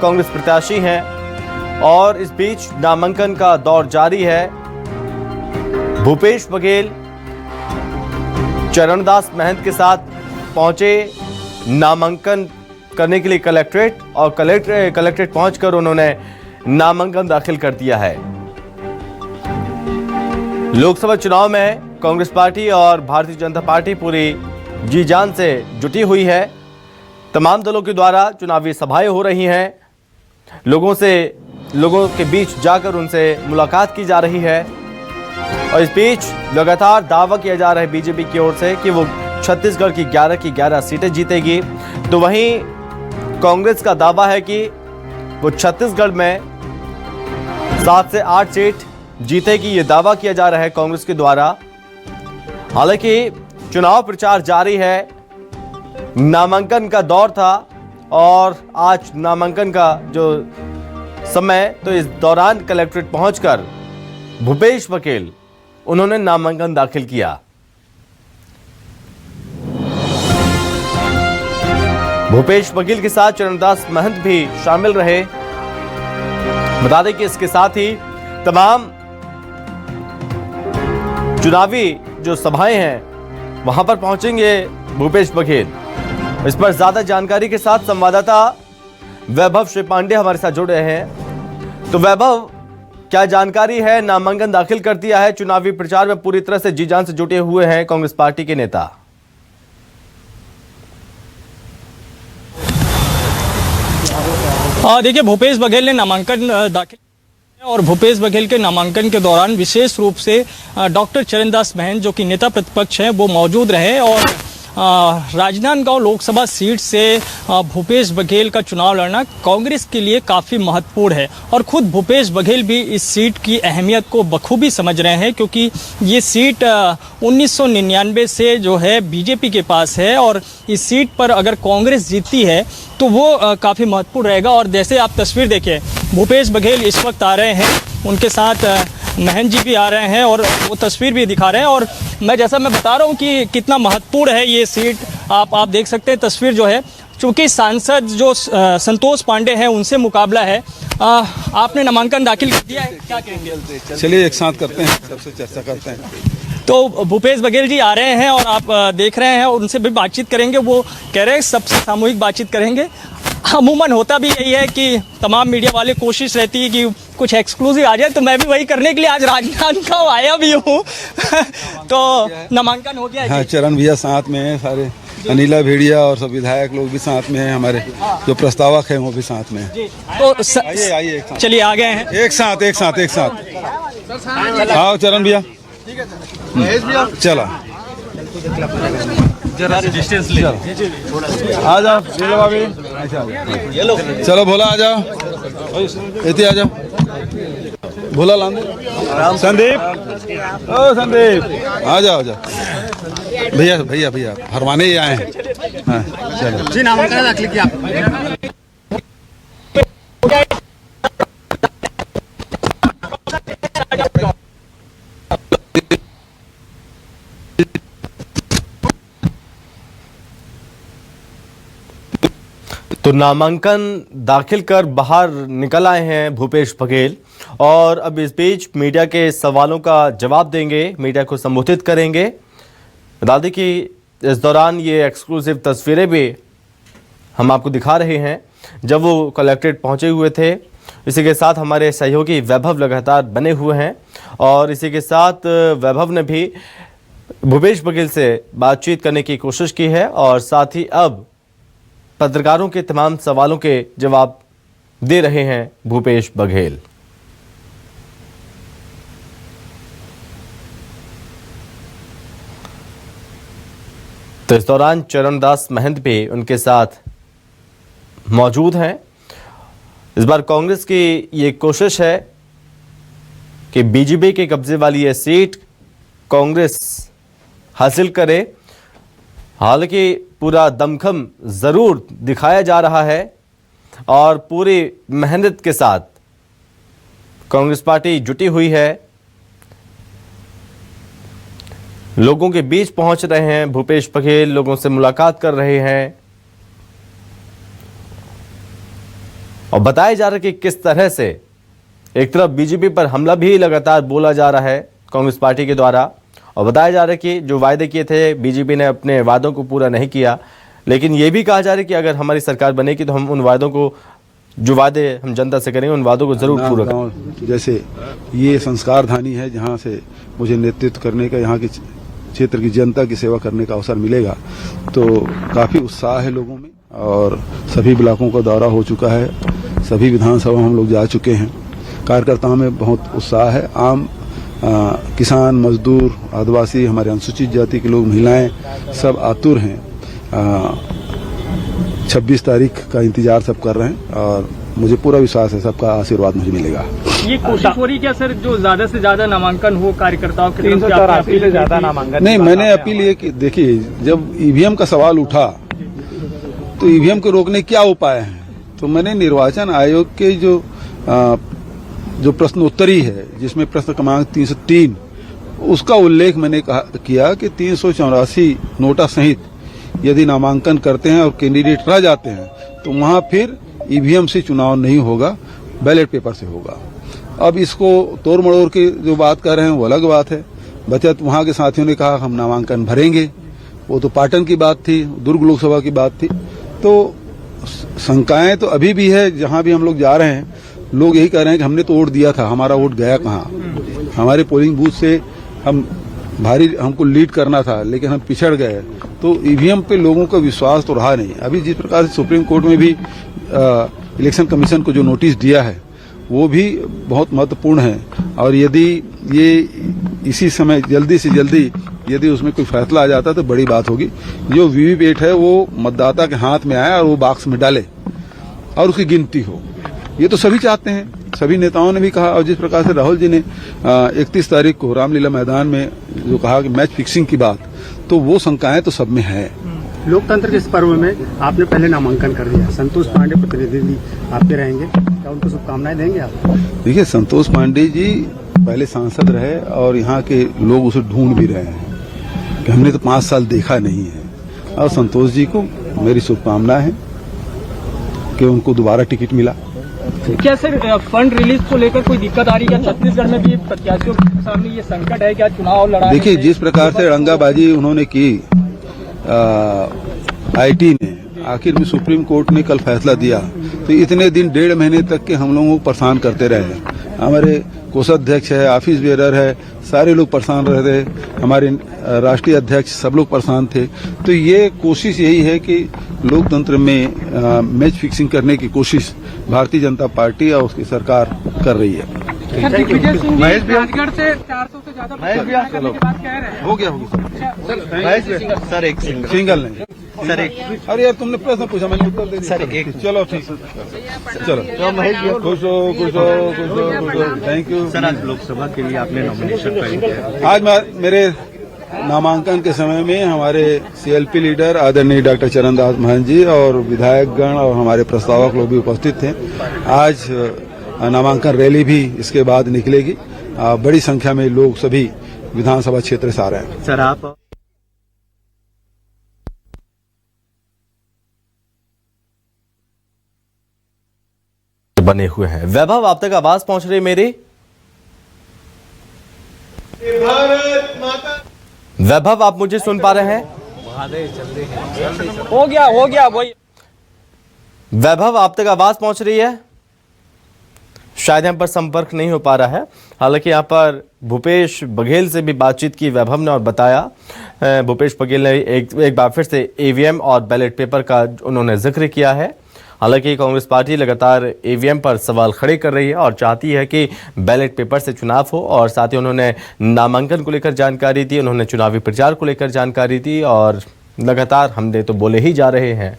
कांग्रेस प्रत्याशी हैं और इस बीच नामांकन का दौर जारी है। भूपेश बघेल चरणदास महंत के साथ पहुंचे नामांकन करने के लिए कलेक्ट्रेट, और कलेक्ट्रेट पहुंचकर उन्होंने नामांकन दाखिल कर दिया है। लोकसभा चुनाव में कांग्रेस पार्टी और भारतीय जनता पार्टी पूरी जी जान से जुटी हुई है। तमाम दलों के द्वारा चुनावी सभाएं हो रही हैं, लोगों के बीच जाकर उनसे मुलाकात की जा रही है और इस बीच लगातार दावा किया जा रहा है बीजेपी की ओर से कि वो छत्तीसगढ़ की 11 सीटें जीतेगी। तो वहीं कांग्रेस का दावा है कि वो छत्तीसगढ़ में 7 से 8 सीट जीतेगी, ये दावा किया जा रहा है कांग्रेस के द्वारा। हालांकि चुनाव प्रचार जारी है, नामांकन का दौर था और आज नामांकन का जो समय, तो इस दौरान कलेक्ट्रेट पहुंचकर भूपेश बघेल उन्होंने नामांकन दाखिल किया। भूपेश बघेल के साथ चरणदास महंत भी शामिल रहे। बता दें कि इसके साथ ही तमाम चुनावी जो सभाएं हैं वहां पर पहुंचेंगे भूपेश बघेल। इस पर ज्यादा जानकारी के साथ संवाददाता वैभव श्री पांडे हमारे साथ जुड़ रहे हैं। तो वैभव, क्या जानकारी है? नामांकन दाखिल कर दिया है, चुनावी प्रचार में पूरी तरह से जी जान से जुटे हुए हैं कांग्रेस पार्टी के नेता। देखिए, भूपेश बघेल ने नामांकन दाखिल और भूपेश बघेल के नामांकन के दौरान विशेष रूप से डॉक्टर चरणदास महंत जो कि नेता प्रतिपक्ष हैं वो मौजूद रहे और राजनांदगांव लोकसभा सीट से भूपेश बघेल का चुनाव लड़ना कांग्रेस के लिए काफ़ी महत्वपूर्ण है और खुद भूपेश बघेल भी इस सीट की अहमियत को बखूबी समझ रहे हैं, क्योंकि ये सीट 1999 से जो है बीजेपी के पास है और इस सीट पर अगर कांग्रेस जीतती है तो वो काफ़ी महत्वपूर्ण रहेगा। और जैसे आप तस्वीर देखिए, भूपेश बघेल इस वक्त आ रहे हैं, उनके साथ महंत जी भी आ रहे हैं और वो तस्वीर भी दिखा रहे हैं। और मैं बता रहा हूँ कि कितना महत्वपूर्ण है ये सीट, आप देख सकते हैं तस्वीर जो है। चूँकि सांसद जो संतोष पांडे हैं उनसे मुकाबला है। आपने नामांकन दाखिल कर दिया है, क्या कहेंगे? चलिए एक साथ करते हैं, सबसे चर्चा करते हैं। तो भूपेश बघेल जी आ रहे हैं और आप देख रहे हैं, उनसे भी बातचीत करेंगे। वो कह रहे हैं सबसे सामूहिक बातचीत करेंगे। अमूमन होता भी यही है कि तमाम मीडिया वाले कोशिश रहती है कि कुछ एक्सक्लूसिव आ जाए, तो मैं भी वही करने के लिए आज राजनांदगांव आया भी हूँ। तो नामांकन हो गया है? हाँ, चरण भैया साथ में हैं, सारे अनिला भेड़िया और सब विधायक लोग भी साथ में हैं, हमारे जो प्रस्तावक हैं वो भी साथ में हैं। तो आइए चलिए आ गए हैं एक साथ आओ चरण भैया, चला डिस्टेंस ले, आ जाओ भाभी, चलो भोला आ जाओ, इतने आ जाओ, भोला लान संदीप, ओ संदीप आ जाओ भैया फरमाने ही आए हैं। हाँ, चलो जी, नामांकन दाखिल किया। तो नामांकन दाखिल कर बाहर निकल आए हैं भूपेश बघेल और अब इस बीच मीडिया के सवालों का जवाब देंगे, मीडिया को संबोधित करेंगे। बता दें कि इस दौरान ये एक्सक्लूसिव तस्वीरें भी हम आपको दिखा रहे हैं जब वो कलेक्ट्रेट पहुंचे हुए थे। इसी के साथ हमारे सहयोगी वैभव लगातार बने हुए हैं और इसी के साथ वैभव ने भी भूपेश बघेल से बातचीत करने की कोशिश की है और साथ ही अब पत्रकारों के तमाम सवालों के जवाब दे रहे हैं भूपेश बघेल। तो इस दौरान चरणदास महंत भी उनके साथ मौजूद हैं। इस बार कांग्रेस की ये कोशिश है कि बीजेपी के कब्जे वाली ये सीट कांग्रेस हासिल करे। हालांकि पूरा दमखम जरूर दिखाया जा रहा है और पूरी मेहनत के साथ कांग्रेस पार्टी जुटी हुई है, लोगों के बीच पहुंच रहे हैं भूपेश बघेल, लोगों से मुलाकात कर रहे हैं और बताया जा रहा है कि किस तरह से एक तरफ बीजेपी पर हमला भी लगातार बोला जा रहा है कांग्रेस पार्टी के द्वारा, और बताया जा रहा है कि जो वायदे किए थे बीजेपी ने अपने वादों को पूरा नहीं किया। लेकिन ये भी कहा जा रहा है कि अगर हमारी सरकार बनेगी तो हम उन वादों को, जो वादे हम जनता से करेंगे, उन वादों को जरूर पूरा करेंगे। जैसे ये संस्कार धानी है जहाँ से मुझे नेतृत्व करने का, यहाँ के क्षेत्र की जनता की सेवा करने का अवसर मिलेगा, तो काफी उत्साह है लोगों में। और सभी ब्लॉकों का दौरा हो चुका है, सभी विधानसभा हम लोग जा चुके हैं। कार्यकर्ताओं में बहुत उत्साह है। आम किसान, मजदूर, आदिवासी, हमारे अनुसूचित जाति के लोग, महिलाएं सब आतुर हैं। 26 तारीख का इंतजार सब कर रहे हैं और मुझे पूरा विश्वास है सबका आशीर्वाद मुझे मिलेगा। ये कोशिश हो रही क्या सर, जो ज्यादा से ज्यादा नामांकन हो कार्यकर्ताओं के तरफ से? 384 से ज्यादा नामांकन नहीं, मैंने अपील ये कि देखिए, जब ईवीएम का सवाल उठा तो ईवीएम को रोकने क्या उपाय हैं, तो मैंने निर्वाचन आयोग के जो प्रश्नोत्तरी है, जिसमें प्रश्न क्रमांक 303, उसका उल्लेख मैंने किया कि 384 नोटा सहित यदि नामांकन करते हैं और कैंडिडेट रह जाते हैं तो वहां फिर ईवीएम से चुनाव नहीं होगा, बैलेट पेपर से होगा। अब इसको तोड़ मड़ोड़ के जो बात कर रहे हैं वो अलग बात है। बचत वहां के साथियों ने कहा हम नामांकन भरेंगे, वो तो पाटन की बात थी, दुर्ग लोकसभा की बात थी। तो शंकाएं तो अभी भी है, जहां भी हम लोग जा रहे हैं लोग यही कह रहे हैं कि हमने तो वोट दिया था, हमारा वोट गया कहाँ। हमारे पोलिंग बूथ से हमको लीड करना था लेकिन हम पिछड़ गए। तो ईवीएम पे लोगों का विश्वास तो रहा नहीं। अभी जिस प्रकार से सुप्रीम कोर्ट में भी इलेक्शन कमीशन को जो नोटिस दिया है वो भी बहुत महत्वपूर्ण है, और यदि ये इसी समय जल्दी से जल्दी यदि उसमें कोई फैसला आ जाता तो बड़ी बात होगी। जो वीवीपैट है वो मतदाता के हाथ में आए और वो बॉक्स में डाले और उसकी गिनती हो, ये तो सभी चाहते हैं, सभी नेताओं ने भी कहा। और जिस प्रकार से राहुल जी ने 31 तारीख को रामलीला मैदान में जो कहा कि मैच फिक्सिंग की बात, तो वो शंकाएं तो सब में है। लोकतंत्र के इस पर्व में आपने पहले नामांकन कर दिया, संतोष पांडे प्रतिनिधि आपके रहेंगे, क्या उनको शुभकामनाएं देंगे आप? देखिए, संतोष पांडे जी पहले सांसद रहे और यहाँ के लोग उसे ढूंढ भी रहे हैं कि हमने तो 5 साल देखा नहीं है। और संतोष जी को मेरी शुभकामनाएं है कि उनको दोबारा टिकट मिला। क्या सर फंड रिलीज को लेकर कोई दिक्कत आ रही है? छत्तीसगढ़ में भी प्रत्याशियों के सामने ये संकट है, क्या चुनाव लड़ा? देखिए, जिस प्रकार से रंगाबाजी उन्होंने की आईटी ने, आखिर में सुप्रीम कोर्ट ने कल फैसला दिया, तो इतने दिन 1.5 महीने तक के हम लोगों को परेशान करते रहे। हमारे कोषाध्यक्ष है, ऑफिस बेरर है, सारे लोग परेशान रह रहे, हमारे राष्ट्रीय अध्यक्ष सब लोग परेशान थे। तो ये कोशिश यही है कि लोकतंत्र में मैच फिक्सिंग करने की कोशिश भारतीय जनता पार्टी और उसकी सरकार कर रही है। दिग्विजय सिंह जी राजगढ़ से 400 से ज्यादा करने के बाद कह रहे हैं। हो गया सर एक सिंगल नहीं सर एक अरे यार, तुमने प्रश्न पूछा, मैंने उत्तर दे दिया। सर एक चलो ठीक है, चलो खुश हो। थैंक यू सर, आज लोकसभा के लिए आपने नॉमिनेशन फाइल किया। आज मेरे नामांकन के समय में हमारे सीएलपी लीडर आदरणीय डॉक्टर चरणदास महंत जी और विधायकगण और हमारे प्रस्तावक लोग भी उपस्थित थे। आज नामांकन रैली भी इसके बाद निकलेगी। बड़ी संख्या में लोग सभी विधानसभा क्षेत्र से आ रहे हैं। सर, आप बने हुए हैं। वैभव, आप तक आवाज पहुंच रही है मेरी? वैभव, आप मुझे सुन पा रहे हैं? हो गया वही। वैभव, आप तक आवाज पहुंच रही है? शायद यहाँ पर संपर्क नहीं हो पा रहा है। हालांकि यहाँ पर भूपेश बघेल से भी बातचीत की वैभव ने और बताया, भूपेश बघेल ने एक बार फिर से ईवीएम और बैलेट पेपर का उन्होंने जिक्र किया है। हालांकि कांग्रेस पार्टी लगातार ईवीएम पर सवाल खड़े कर रही है और चाहती है कि बैलेट पेपर से चुनाव हो, और साथ ही उन्होंने नामांकन को लेकर जानकारी दी, उन्होंने चुनावी प्रचार को लेकर जानकारी दी, और लगातार हमने तो बोले ही जा रहे हैं।